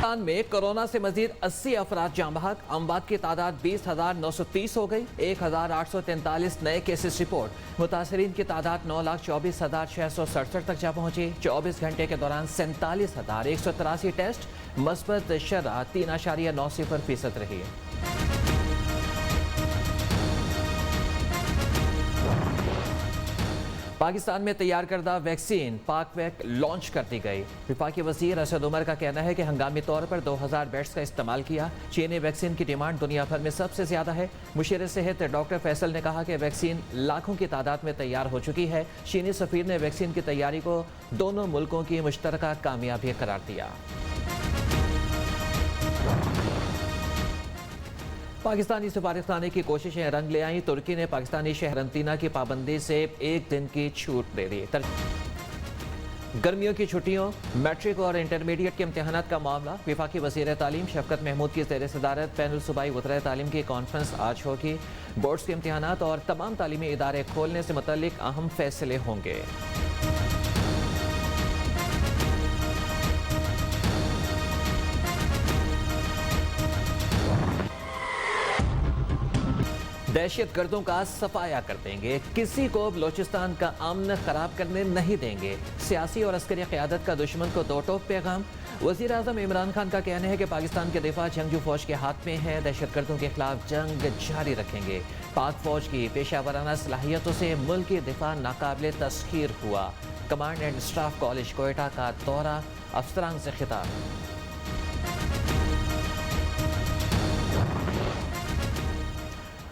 पाकिस्तान में कोरोना से मजीद 80 अफराद जाँ बहक। अमवात की तादाद 20,930 हो गई। 1,843 नए केसेस रिपोर्ट। मुतासरीन की तादाद 9,24,667 तक जा पहुंची। 24 घंटे के दौरान 47,183 टेस्ट। मस्बत शरह 3.90% रही है। पाकिस्तान में तैयार करदा वैक्सीन पाकवैक लॉन्च कर दी गई। विफाकी वजीर असद उमर का कहना है कि हंगामी तौर पर 2000 बेड्स का इस्तेमाल किया। चीनी वैक्सीन की डिमांड दुनिया भर में सबसे ज्यादा है। मुशीर सेहत डॉक्टर फैसल ने कहा कि वैक्सीन लाखों की तादाद में तैयार हो चुकी है। चीनी सफीर ने वैक्सीन की तैयारी को दोनों मुल्कों की मुश्तरका कामयाबी करार दिया। पाकिस्तानी सफारतखाने की कोशिशें रंग ले आईं। तुर्की ने पाकिस्तानी शहरंतीना की पाबंदी से एक दिन की छूट दे दी। गर्मियों की छुट्टियों, मैट्रिक और इंटरमीडिएट के इम्तहानात का मामला। वफाकी वज़ीर तालीम शफकत महमूद की ज़ेर सदारत पैनल सूबाई वज़ीर तालीम की कॉन्फ्रेंस आज होगी। बोर्ड्स के इम्तहानात और तमाम तालीमी इदारे खोलने से मुतल्लिक अहम फैसले होंगे। दहशत गर्दों का सफाया कर देंगे। किसी को बलोचिस्तान का अमन खराब करने नहीं देंगे। सियासी और अस्करी क़यादत का दुश्मन को दो टोक पैगाम। वज़ीर आज़म इमरान खान का कहना है कि पाकिस्तान के दिफा जंगजू फौज के हाथ में है। दहशत गर्दों के खिलाफ जंग जारी रखेंगे। पाक फौज की पेशावराना सलाहियतों से मुल्क की दिफा नाकाबिले तस्खीर हुआ। Command and staff college Quetta का दौरा, अफसरान से खिताब।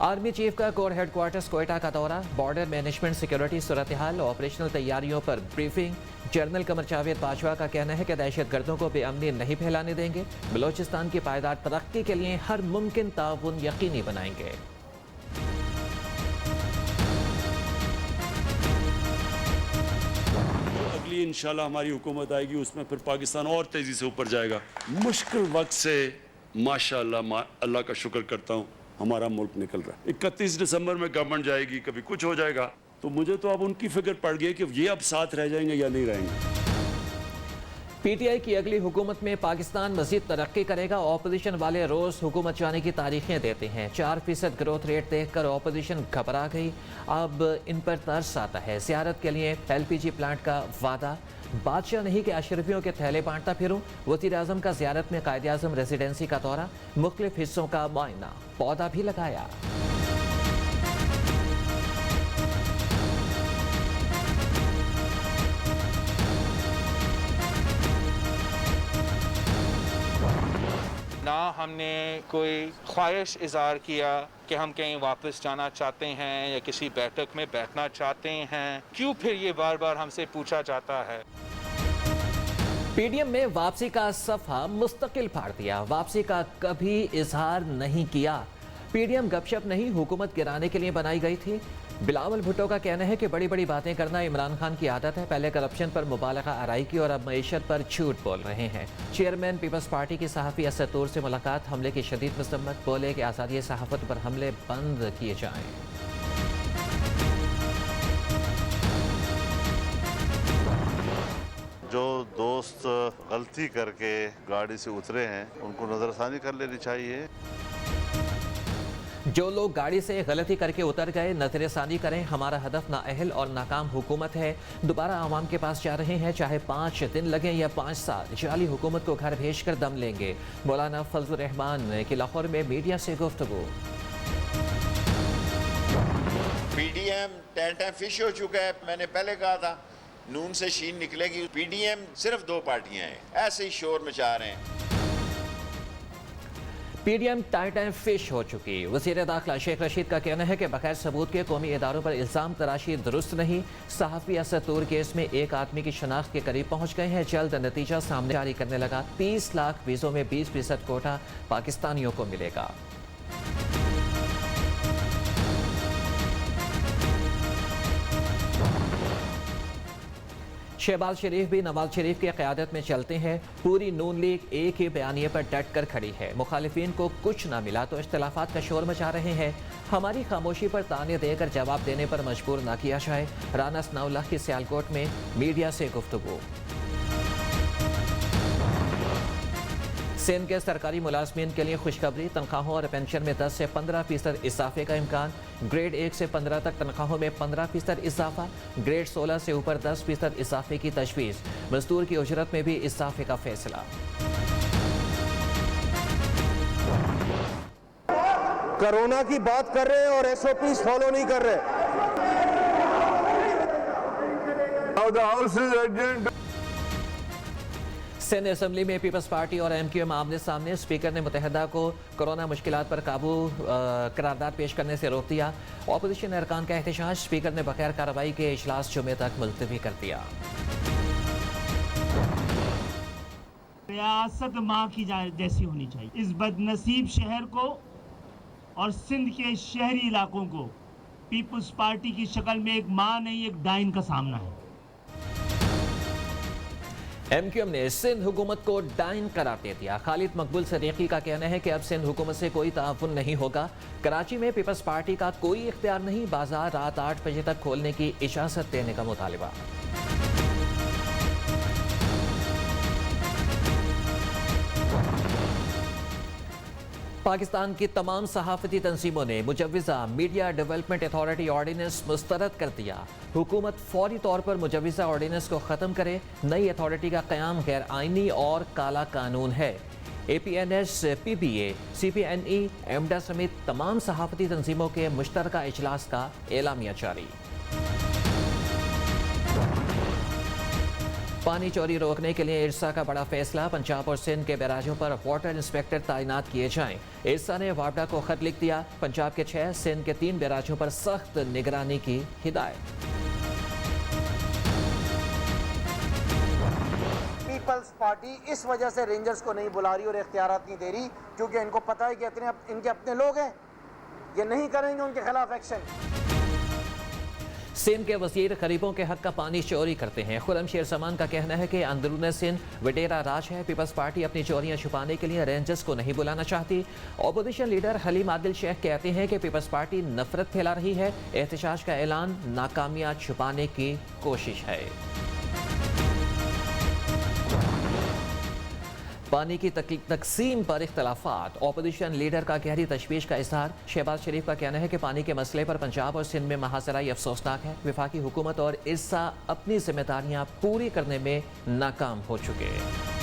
आर्मी चीफ का कोर हेडक्वार्टर्स कोयटा का दौरा। बॉर्डर मैनेजमेंट, सिक्योरिटी, सूरत हाल, ऑपरेशनल तैयारियों पर ब्रीफिंग। जनरल कमर जावेद बाजवा का कहना है कि दहशत गर्दों को बेअमनी नहीं फैलाने देंगे। बलोचिस्तान की पायदार तरक्की के लिए हर मुमकिन ताउन यकीनी बनाएंगे। अगली इंशाल्लाह हमारी हुकूमत आएगी, उसमें फिर पाकिस्तान और तेजी से ऊपर जाएगा। मुश्किल वक्त से माशाअल्लाह अल्लाह का शुक्र करता हूँ हमारा मुल्क निकल रहा है। 31 दिसंबर में गवर्नमेंट जाएगी, कभी कुछ हो जाएगा, तो मुझे तो अब उनकी फिक्र पड़ गई कि ये अब साथ रह जाएंगे या नहीं रहेंगे। पीटीआई की अगली हुकूमत में पाकिस्तान मजीद तरक्की करेगा। ऑपोजिशन वाले रोज हुकूमत जाने की तारीखें देते हैं। 4% ग्रोथ रेट देखकर ऑपोजिशन घबरा गई। अब इन पर तरस आता है। ज़ियारत के लिए LPG प्लांट का वादा। बादशाह नहीं कि अशरफियों के थैले बांटता फिरूं। वज़ीर आज़म का ज़ियारत में कायदे आज़म रेजिडेंसी का दौरा। मुख्तलिफ हिस्सों का मुआयना, पौधा भी लगाया। ना हमने कोई ख्वाहिश इज़हार किया कि हम कहीं वापस जाना चाहते हैं या किसी बैठक में बैठना चाहते हैं। क्यों फिर ये बार बार हमसे पूछा जाता है। पीडीएम में वापसी का सफ़ा मुस्तकिल फाड़ दिया। वापसी का कभी इजहार नहीं किया। पीडीएम गपशप नहीं, हुकूमत गिराने के लिए बनाई गई थी। बिलावल भुट्टो का कहना है कि बड़ी बड़ी बातें करना इमरान खान की आदत है। पहले करप्शन पर मुबालगा आराई की और अब मईशत पर झूठ बोल रहे हैं। चेयरमैन पीपल्स पार्टी की सहाफ़ी असद तूर से मुलाकात। हमले की शदीद मसम्मत। बोले कि आज़ादी सहाफ़त पर हमले बंद किए जाएं। जो दोस्त गलती करके गाड़ी से उतरे हैं उनको नज़रसानी कर लेनी चाहिए। जो लोग गाड़ी से गलती करके उतर गए नजरसानी करें। हमारा हदफ नाअहल और नाकाम हुकूमत है। दोबारा आवाम के पास जा रहे हैं, चाहे 5 दिन लगे या 5 साल। जाली हुकूमत को घर भेज कर दम लेंगे। मौलाना फजलुर रहमान की लाहौर में मीडिया से गुफ्तगू। पीडीएम टैंटा फिश हो चुका है। मैंने पहले कहा था नून से शीन निकलेगी। पीडीएम सिर्फ 2 पार्टियां हैं, ऐसे ही शोर मचा रहे हैं। पीडीएम टाइटन फिश हो चुकी। वज़ीर दाखिला शेख रशीद का कहना है कि बगैर सबूत के कौमी इदारों पर इल्ज़ाम तराशी दुरुस्त नहीं। सहाफ़ी असद तूर केस में एक आदमी की शनाख्त के करीब पहुंच गए हैं। जल्द नतीजा सामने जारी करने लगा। 30 लाख वीज़ों में 20% कोटा पाकिस्तानियों को मिलेगा। शहबाज शरीफ भी नवाज शरीफ की क़यादत में चलते हैं। पूरी नून लीग एक ही बयानिए पर डट कर खड़ी है। मुखालिफिन को कुछ ना मिला तो इख्तिलाफात का शोर मचा रहे हैं। हमारी खामोशी पर ताने देकर जवाब देने पर मजबूर ना किया जाए। राना सनाउल्लाह की सियालकोट में मीडिया से गुफ्तगू। सिंध के सरकारी मुलाजमीन के लिए खुशखबरी, तनख्वाहों और पेंशन में 10 से 15% इजाफे का इम्कान। ग्रेड 1 से 15 तक तनख्वाहों में 15% इजाफा, ग्रेड 16 से ऊपर 10% इजाफे की तजवीज़। मजदूर की उजरत में भी इजाफे का फैसला। कोरोना की बात कर रहे हैं और SOPs फॉलो नहीं कर रहे। सिंध असेंबली में पीपल्स पार्टी और MQM आमने सामने। स्पीकर ने मुतहदा को कोरोना मुश्किलात पर काबू करारदाद पेश करने से रोक दिया। अपोजिशन अरकान का एहतजाज, स्पीकर ने बगैर कार्रवाई के इजलास जुमे तक मुलतवी कर दिया। रियासत माँ की जैसी होनी चाहिए। इस बदनसीब शहर को और सिंध के शहरी इलाकों को पीपल्स पार्टी की शक्ल में एक माँ नहीं, एक डाइन का सामना है। MQM ने सिंध हुकूमत को डाइन करार दे दिया। खालिद मकबूल सदीकी का कहना है कि अब सिंध हुकूमत से कोई ताउन नहीं होगा। कराची में पीपल्स पार्टी का कोई इख्तियार नहीं, बाजार रात 8 बजे तक खोलने की इजाजत देने का मुतालिबा। पाकिस्तान की तमाम सहाफती तंजीमों ने मुजव्विज़ा मीडिया डेवलपमेंट अथॉरिटी ऑर्डिनेंस मुस्तरद कर दिया। हुकूमत फौरी तौर पर मुजव्विज़ा ऑर्डिनेंस को ख़त्म करे। नई अथॉरिटी का क़याम गैर आइनी और काला कानून है। APNS, PBA, CPNE, एमडा समेत तमाम सहाफती तंजीमों के मुश्तरका इजलास का एलामिया जारी। पानी चोरी रोकने के लिए इरसा का बड़ा फैसला, पंजाब और सिंध के बैराजों पर वाटर इंस्पेक्टर तैनात किए जाएं। इरसा ने वापडा को खत लिख दिया। पंजाब के 6, सिंध के 3 बैराजों पर सख्त निगरानी की हिदायत। पीपल्स पार्टी इस वजह से रेंजर्स को नहीं बुला रही और इख्तियारात नहीं दे रही क्योंकि इनको पता है कि इनके अपने लोग हैं, ये नहीं करेंगे उनके खिलाफ एक्शन। सिंध के वजीर गरीबों के हक का पानी चोरी करते हैं। खुर्रम शेर समान का कहना है कि अंदरून सिंध वडेरा राज है। पीपल्स पार्टी अपनी चोरियां छुपाने के लिए रेंजर्स को नहीं बुलाना चाहती। अपोजिशन लीडर हलीम आदिल शेख कहते हैं कि पीपल्स पार्टी नफरत फैला रही है। एहतजाज का ऐलान नाकामियां छुपाने की कोशिश है। पानी की तकसीम पर इख्तलाफात, अपोजिशन लीडर का गहरी तशवीश का इजहार। शहबाज शरीफ का कहना है कि पानी के मसले पर पंजाब और सिंध में महाजराई अफसोसनाक है। वफाकी हुकूमत और इरसा अपनी जिम्मेदारियां पूरी करने में नाकाम हो चुके हैं।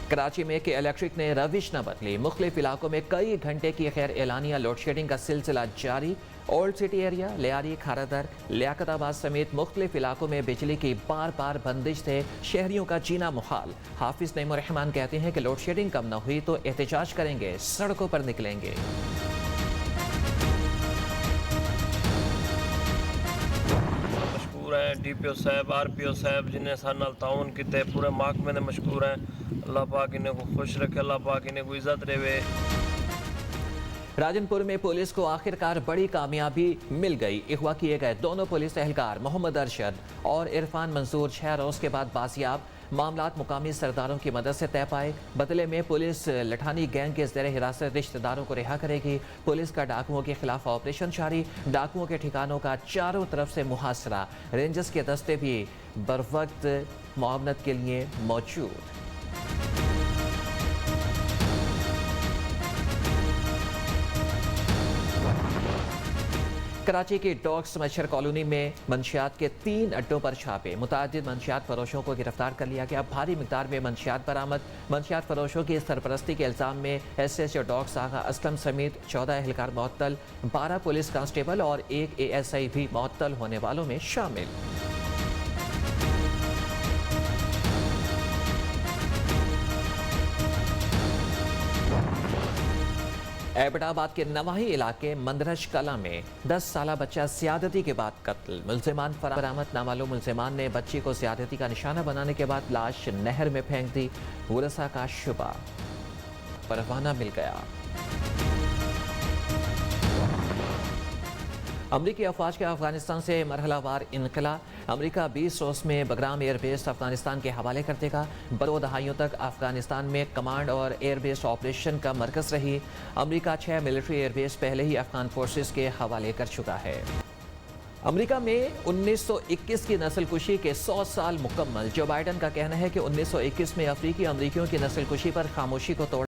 कराची में के इलेक्ट्रिक ने रविश न बदली। मुख्तलिफ इलाकों में कई घंटे की गैर एलानिया लोड शेडिंग का सिलसिला जारी। Old city area, Lyari, Kharadar, Liaquatabad समेत मुख्तलिफ इलाकों में बिजली की बार बार बंदिश से शहरियों का जीना मुहाल। हाफिज नईमुर रहमान कहते हैं कि लोड शेडिंग कम न हुई तो एहतजाज करेंगे, सड़कों पर निकलेंगे। मशहूर हैं DPO साहब, RPO साहब जिन्हें सारे नाल ताउन किते, पूरे महकमे ने मशहूर हैं। अल्लाह पाक इन्हें को खुश रखे, अल्लाह पाक इन्हें को इज्जत देवे। राजनपुर में पुलिस को आखिरकार बड़ी कामयाबी मिल गई। अगवा किए गए दोनों पुलिस एहलकार मोहम्मद अरशद और इरफान मंसूर 6 रोज़ के बाद बाजियाब। मामलात मुकामी सरदारों की मदद से तय पाए। बदले में पुलिस लठानी गैंग के ज़ेर हिरासत रिश्तेदारों को रिहा करेगी। पुलिस का डाकुओं के खिलाफ ऑपरेशन जारी। डाकुओं के ठिकानों का चारों तरफ से मुहासरा। रेंजर्स के दस्ते भी बरवक्त मुआवनत के लिए मौजूद। कराची की डॉग्स मच्छर कॉलोनी में मंशियात के 3 अड्डों पर छापे। मुतादिद मंशियात फरोशों को गिरफ्तार कर लिया गया। भारी मिकदार में मंशियात बरामद। मंशियात फरोशों की सरपरस्ती के इल्ज़ाम में SHO डॉग्स आगा असलम समेत 14 एहलकार मुअत्तल, 12 पुलिस कांस्टेबल और 1 ASI भी मुअत्तल होने वालों में शामिल। एबटाबाद के नवाही इलाके मंदरज कला में 10 साला बच्चा ज्यादती के बाद कत्ल। मुल्जिमान बरामद। नामालूम मुल्जिमान ने बच्ची को ज्यादती का निशाना बनाने के बाद लाश नहर में फेंक दी। वरसा का शुबा परवाना मिल गया। अमरीकी अफवाज के अफगानिस्तान से मरहलावार इनकला। अमरीका 20 रोज़ में बगराम एयरबेस अफगानिस्तान के हवाले कर देगा। 2 दहाइयों तक अफगानिस्तान में कमांड और एयरबेस ऑपरेशन का मरकज़ रही। अमरीका 6 मिलिट्री एयरबेस पहले ही अफगान फोर्सेस के हवाले कर चुका है। अमेरिका में 1921 की नस्लकुशी के 100 साल मुकम्मल। जो बाइडन का कहना है कि 1921 में अफ्रीकी अमरीकियों की नस्लकुशी पर खामोशी को तोड़